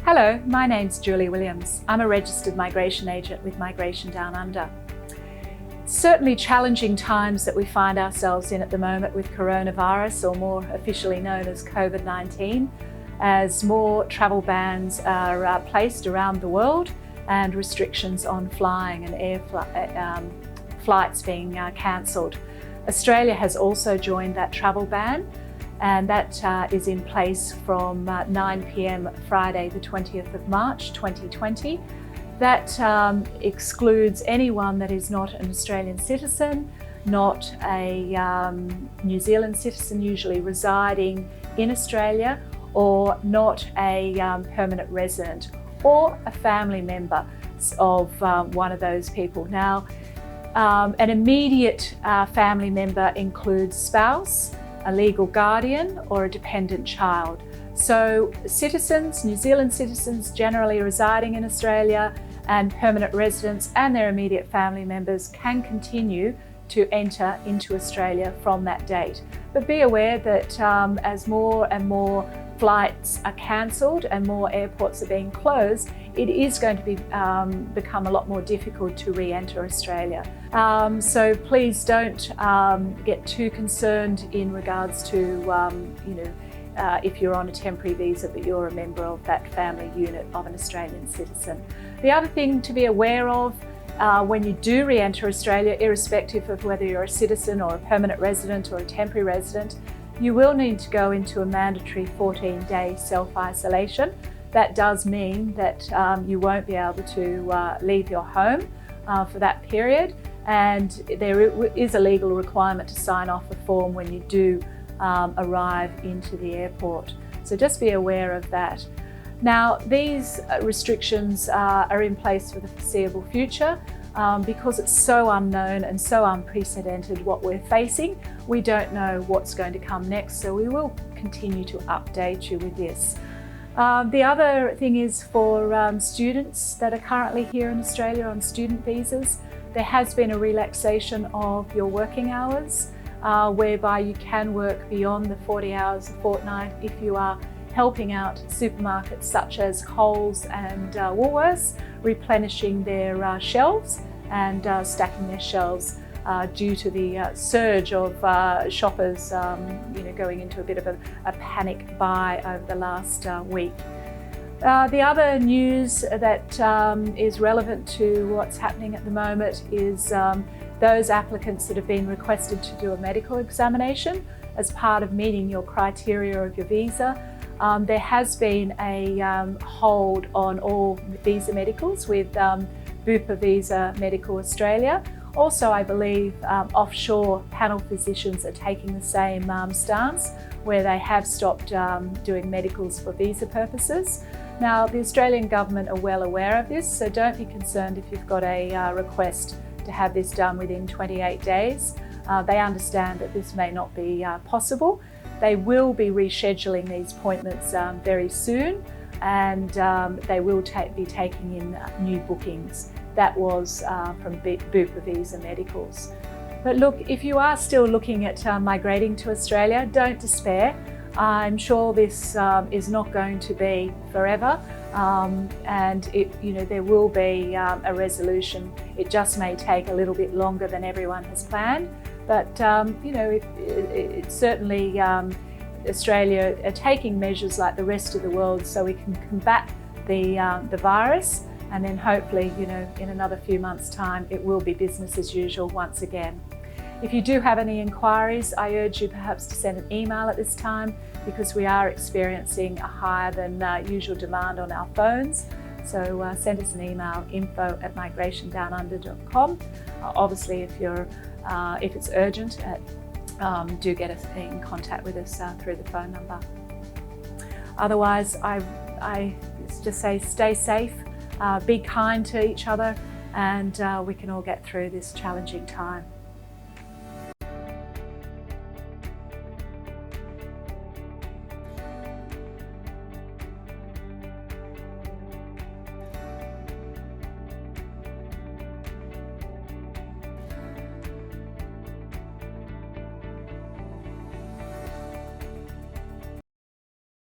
Hello, my name's Julie Williams. I'm a registered migration agent with Migration Downunder. Certainly challenging times that we find ourselves in at the moment with coronavirus, or more officially known as COVID-19, as more travel bans are placed around the world and restrictions on flying and flights being cancelled. Australia has also joined that travel ban, and that is in place from 9 p.m. Friday the 20th of March 2020. That excludes anyone that is not an Australian citizen, not a New Zealand citizen usually residing in Australia, or not a permanent resident, or a family member of one of those people. Now, an immediate family member includes spouse, a legal guardian, or a dependent child. So citizens, New Zealand citizens generally residing in Australia, and permanent residents and their immediate family members can continue to enter into Australia from that date. But be aware that as more and more flights are cancelled and more airports are being closed, it is going to be become a lot more difficult to re-enter Australia. So please don't get too concerned in regards to if you're on a temporary visa but you're a member of that family unit of an Australian citizen. The other thing to be aware of when you do re-enter Australia, irrespective of whether you're a citizen or a permanent resident or a temporary resident, you will need to go into a mandatory 14-day self-isolation. That does mean that you won't be able to leave your home for that period, and there is a legal requirement to sign off a form when you do arrive into the airport. So just be aware of that. Now, these restrictions are in place for the foreseeable future because it's so unknown and so unprecedented what we're facing. We don't know what's going to come next, so we will continue to update you with this. The other thing is for students that are currently here in Australia on student visas, there has been a relaxation of your working hours, whereby you can work beyond the 40 hours a fortnight if you are helping out supermarkets such as Coles and Woolworths, replenishing their shelves and stacking their shelves due to the surge of shoppers going into a bit of a panic buy over the last week. The other news that is relevant to what's happening at the moment is those applicants that have been requested to do a medical examination as part of meeting your criteria of your visa. There has been a hold on all visa medicals with Bupa Visa Medical Australia. Also, I believe offshore panel physicians are taking the same stance, where they have stopped doing medicals for visa purposes. Now, the Australian government are well aware of this, so don't be concerned if you've got a request to have this done within 28 days. They understand that this may not be possible. They will be rescheduling these appointments very soon, and they will be taking in new bookings. That was from Bupa Visa Medicals. But look, if you are still looking at migrating to Australia, don't despair. I'm sure this is not going to be forever, and there will be a resolution. It just may take a little bit longer than everyone has planned, but it certainly Australia are taking measures like the rest of the world so we can combat the virus, and then hopefully in another few months' time it will be business as usual once again. If you do have any inquiries, I urge you perhaps to send an email at this time, because we are experiencing a higher than usual demand on our phones. So send us an email, info@migratondownunder.com. Obviously, if it's urgent, do get us in contact with us through the phone number. Otherwise, I just say stay safe, be kind to each other, and we can all get through this challenging time.